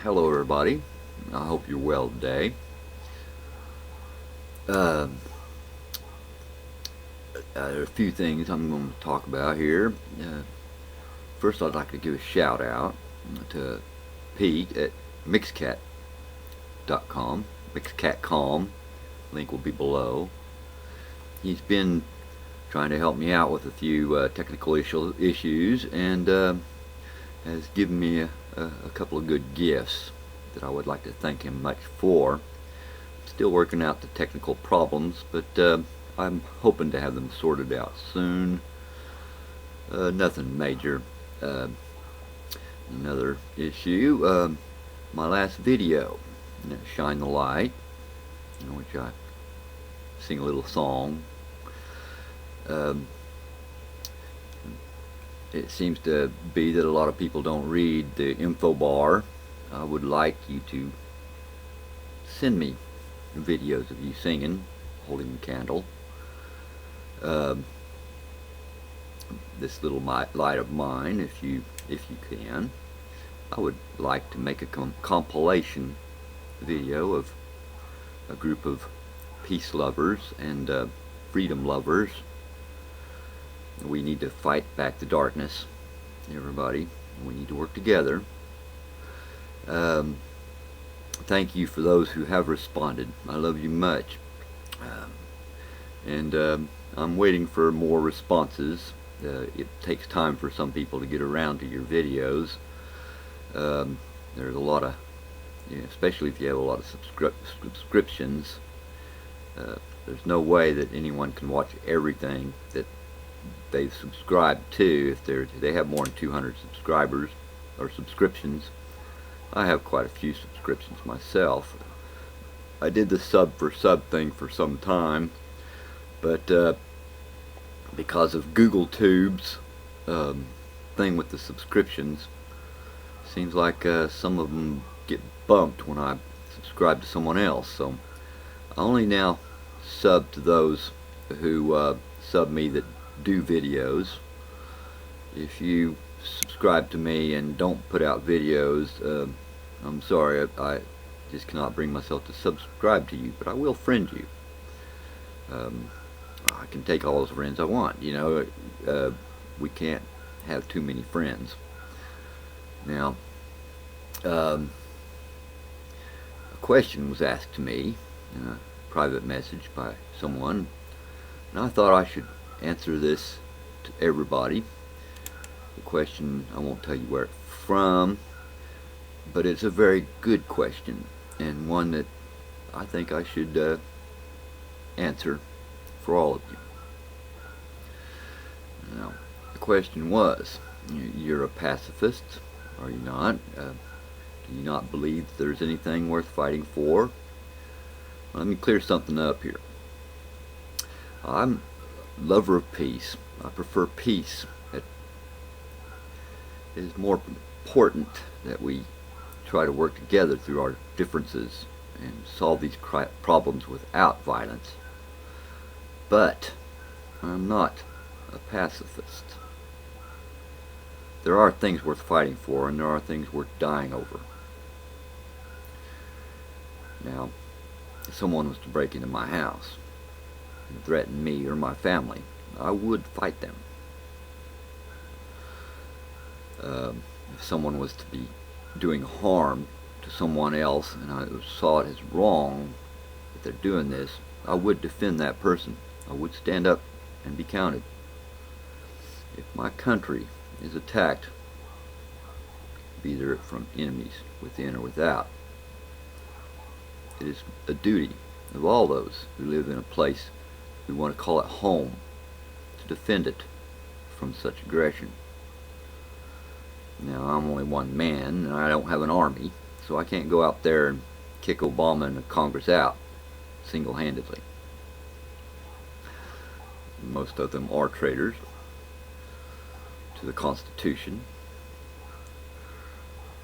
Hello everybody, I hope you're well today. There are a few things I'm going to talk about here. First, I'd like to give a shout out to Pete at mixcatcom, mixcatcom, link will be below. He's been trying to help me out with a few technical issues and has given me a couple of good gifts that I would like to thank him much for. Still working out the technical problems, but I'm hoping to have them sorted out soon. Nothing major. Another issue, my last video, Shine the Light, in which I sing a little song. It seems to be that a lot of people don't read the info bar. I would like you to send me videos of you singing, holding the candle. This little light of mine, if you can. I would like to make a compilation video of a group of peace lovers and freedom lovers. We need to fight back the darkness, everybody. We need to work together. Thank you for those who have responded. I love you much. I'm waiting for more responses. It takes time for some people to get around to your videos. There's a lot of, especially if you have a lot of subscriptions, there's no way that anyone can watch everything that they've subscribed to if they have more than 200 subscribers or subscriptions. I have quite a few subscriptions myself. I did the sub for sub thing for some time, but because of Google Tube's thing with the subscriptions, seems like some of them get bumped when I subscribe to someone else. So I only now sub to those who sub me that do videos. If you subscribe to me and don't put out videos, I'm sorry, I just cannot bring myself to subscribe to you, but I will friend you. I can take all those friends I want. We can't have too many friends. Now, a question was asked to me in a private message by someone, and I thought I should answer this to everybody. The question, I won't tell you where it's from, but it's a very good question, and one that I think I should answer for all of you. Now, the question was, you're a pacifist, are you not? Do you not believe there's anything worth fighting for? Well, let me clear something up here. I'm a lover of peace. I prefer peace. It is more important that we try to work together through our differences and solve these problems without violence. But I'm not a pacifist. There are things worth fighting for, and there are things worth dying over. Now, if someone was to break into my house and threaten me or my family, I would fight them. If someone was to be doing harm to someone else and I saw it as wrong that they're doing this, I would defend that person. I would stand up and be counted. If my country is attacked, be there from enemies within or without, it is a duty of all those who live in a place we want to call it home to defend it from such aggression. Now, I'm only one man and I don't have an army, so I can't go out there and kick Obama and the Congress out single-handedly. Most of them are traitors to the Constitution.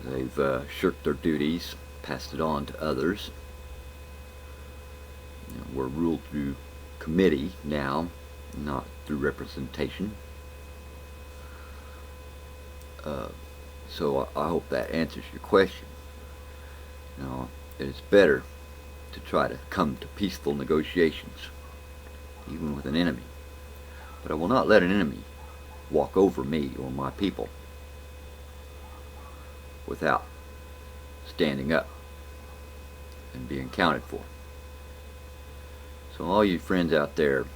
They've shirked their duties, passed it on to others. We're ruled through committee now, not through representation. So I hope that answers your question. Now, it is better to try to come to peaceful negotiations, even with an enemy. But I will not let an enemy walk over me or my people without standing up and being counted for. So all you friends out there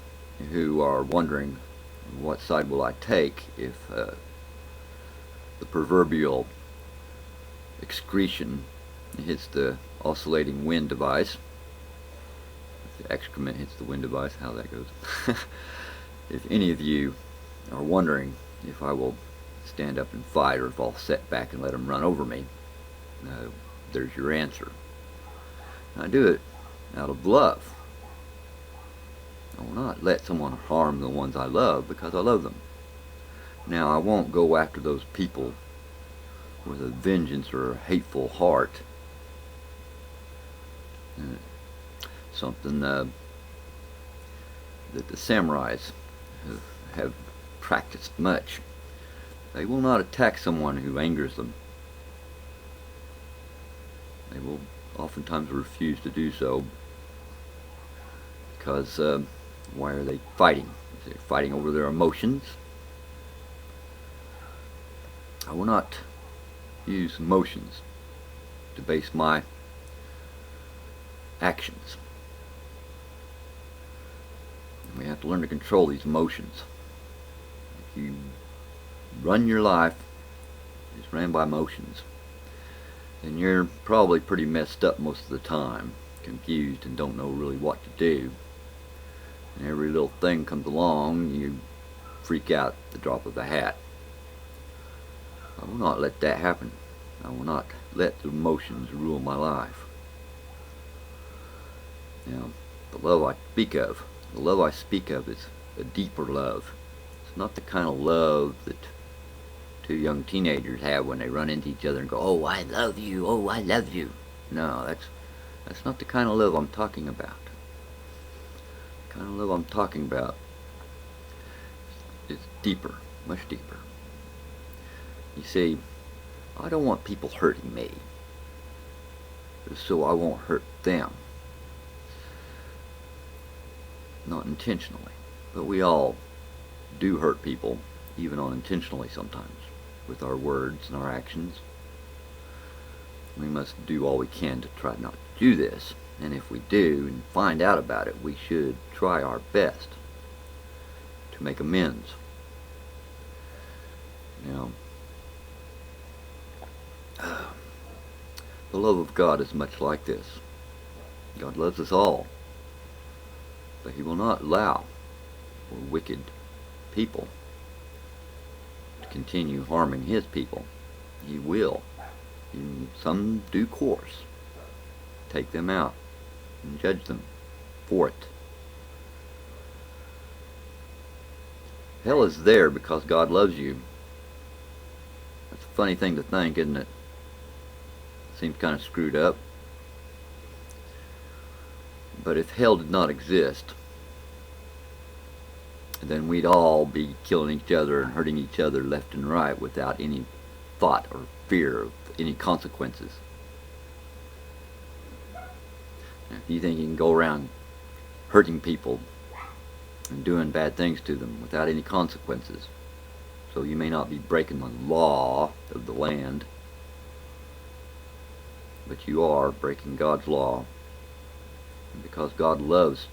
who are wondering what side will I take if the proverbial excretion hits the oscillating wind device, if the excrement hits the wind device, how that goes. If any of you are wondering if I will stand up and fight or if I'll sit back and let them run over me, there's your answer. I do it out of love. I will not let someone harm the ones I love because I love them. Now, I won't go after those people with a vengeance or a hateful heart. Something that the samurais have practiced much. They will not attack someone who angers them. They will oftentimes refuse to do so because why are they fighting? Is they fighting over their emotions? I will not use emotions to base my actions. We have to learn to control these emotions. If you run your life, it's ran by emotions, then you're probably pretty messed up most of the time, confused and don't know really what to do. And every little thing comes along, you freak out at the drop of a hat. I will not let that happen. I will not let the emotions rule my life. Now, the love I speak of is a deeper love. It's not the kind of love that two young teenagers have when they run into each other and go, "Oh, I love you, oh, I love you." No, that's not the kind of love I'm talking about. The kind of love I'm talking about is deeper, much deeper. You see, I don't want people hurting me, so I won't hurt them. Not intentionally, but we all do hurt people, even unintentionally sometimes, with our words and our actions. We must do all we can to try not to do this, and if we do and find out about it, we should try our best to make amends. Now, the love of God is much like this. God loves us all, but He will not allow for wicked people to continue harming His people. He will, in some due course, take them out and judge them for it. Hell is there because God loves you. That's a funny thing to think, isn't it? Seems kind of screwed up. But if hell did not exist, then we'd all be killing each other and hurting each other left and right without any thought or fear of any consequences. If you think you can go around hurting people and doing bad things to them without any consequences, so you may not be breaking the law of the land, but you are breaking God's law. And because God loves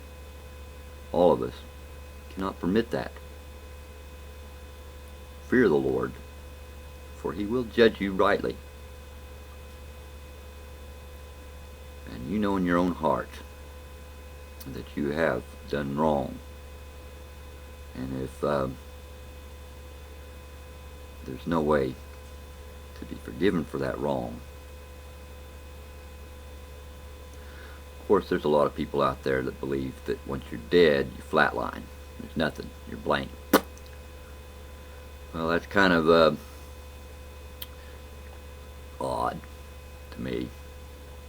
all of us, He cannot permit that. Fear the Lord, for He will judge you rightly. And you know in your own heart that you have done wrong. And if there's no way to be forgiven for that wrong, of course, there's a lot of people out there that believe that once you're dead, you flatline. There's nothing. You're blank. Well, that's kind of odd to me.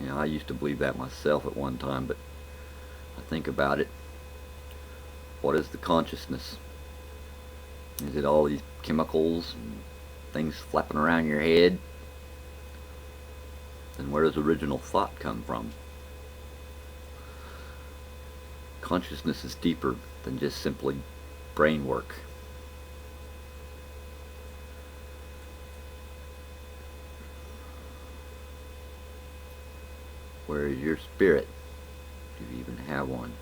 You know, I used to believe that myself at one time, but I think about it. What is the consciousness? Is it all these chemicals and things flapping around your head? then where does original thought come from? Consciousness is deeper than just simply brain work. Where is your spirit? Do you even have one?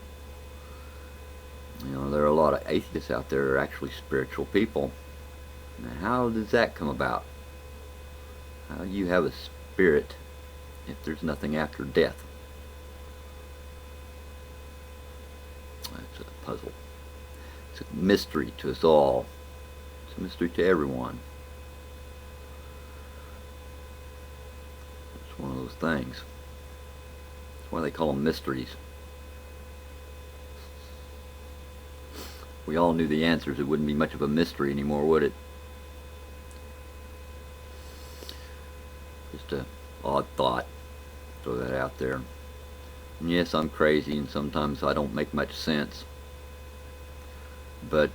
You know, there are a lot of atheists out there that are actually spiritual people. Now, how does that come about? How do you have a spirit if there's nothing after death? That's a puzzle. It's a mystery to us all. It's a mystery to everyone. It's one of those things. That's why they call them mysteries. If we all knew the answers, it wouldn't be much of a mystery anymore, would it? Just a odd thought. Throw that out there. And yes, I'm crazy, and sometimes I don't make much sense. But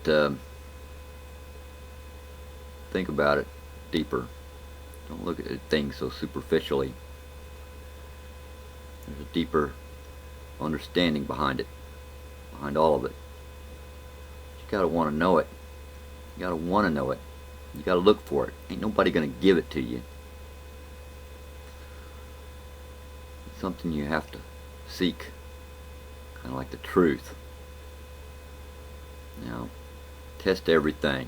think about it deeper. Don't look at things so superficially. There's a deeper understanding behind it, behind all of it. You gotta want to know it. You gotta want to know it. You gotta look for it. Ain't nobody gonna give it to you. It's something you have to seek, kind of like the truth. Now, test everything.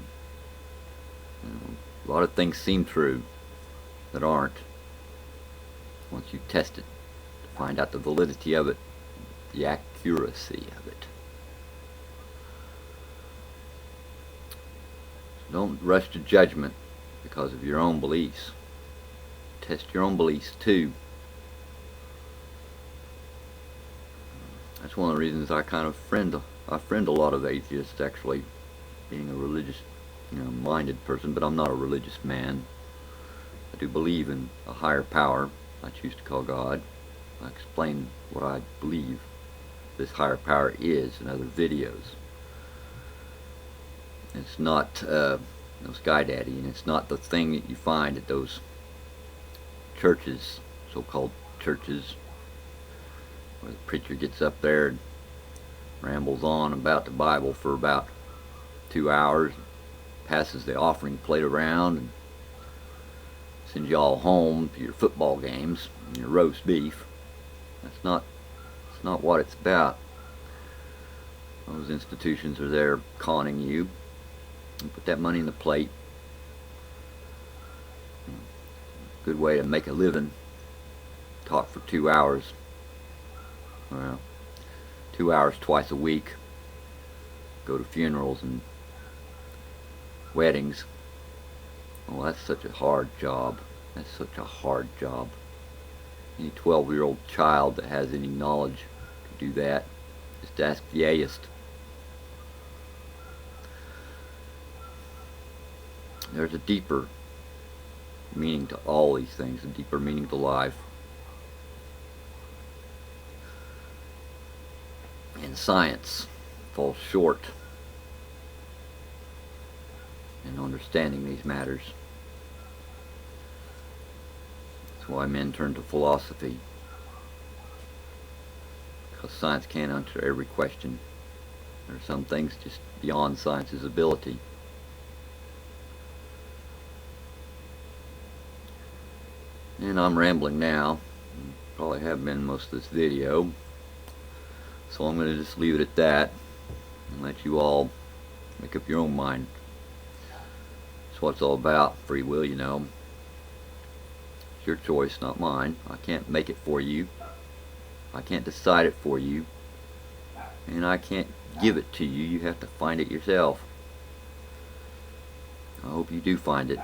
You know, a lot of things seem true that aren't. Once you test it, to find out the validity of it, the accuracy of it. So don't rush to judgment because of your own beliefs. Test your own beliefs too. That's one of the reasons I kind of friend a lot of atheists, actually, being a religious, minded person, but I'm not a religious man. I do believe in a higher power I choose to call God. I explain what I believe this higher power is in other videos. It's not no Sky Daddy, and it's not the thing that you find at those churches, so-called churches, where the preacher gets up there and rambles on about the Bible for about 2 hours, passes the offering plate around, and sends you all home to your football games and your roast beef. That's not what it's about. Those institutions are there conning you. And put that money in the plate. Good way to make a living. Talk for 2 hours. Well, 2 hours twice a week. Go to funerals and weddings. Oh, that's such a hard job. That's such a hard job. Any 12-year-old child that has any knowledge can do that. Just ask the atheist. There's a deeper meaning to all these things, a deeper meaning to life. And science falls short in understanding these matters. That's why men turn to philosophy. Because science can't answer every question. There are some things just beyond science's ability. And I'm rambling now. Probably have been most of this video. So I'm going to just leave it at that and let you all make up your own mind. That's what it's all about. Free will, It's your choice, not mine. I can't make it for you. I can't decide it for you. And I can't give it to you. You have to find it yourself. I hope you do find it.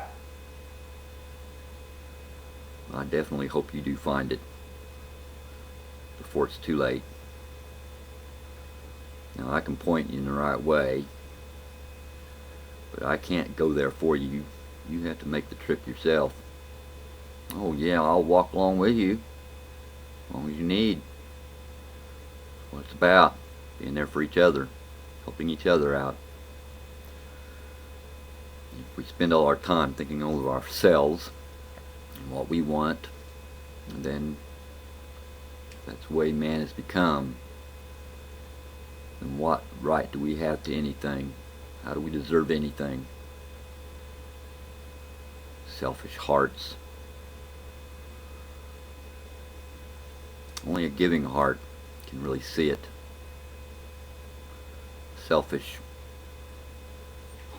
I definitely hope you do find it before it's too late. Now, I can point you in the right way, but I can't go there for you. You have to make the trip yourself. Oh yeah, I'll walk along with you as long as you need. That's what it's about. Being there for each other, helping each other out. If we spend all our time thinking over ourselves and what we want, And then that's the way man has become. And what right do we have to anything? How do we deserve anything? Selfish hearts. Only a giving heart can really see it. Selfish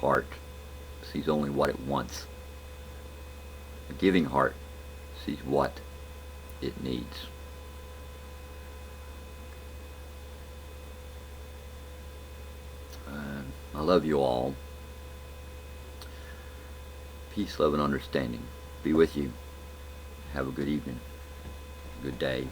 heart sees only what it wants. A giving heart sees what it needs. I love you all. Peace, love, and understanding be with you. Have a good evening, good day.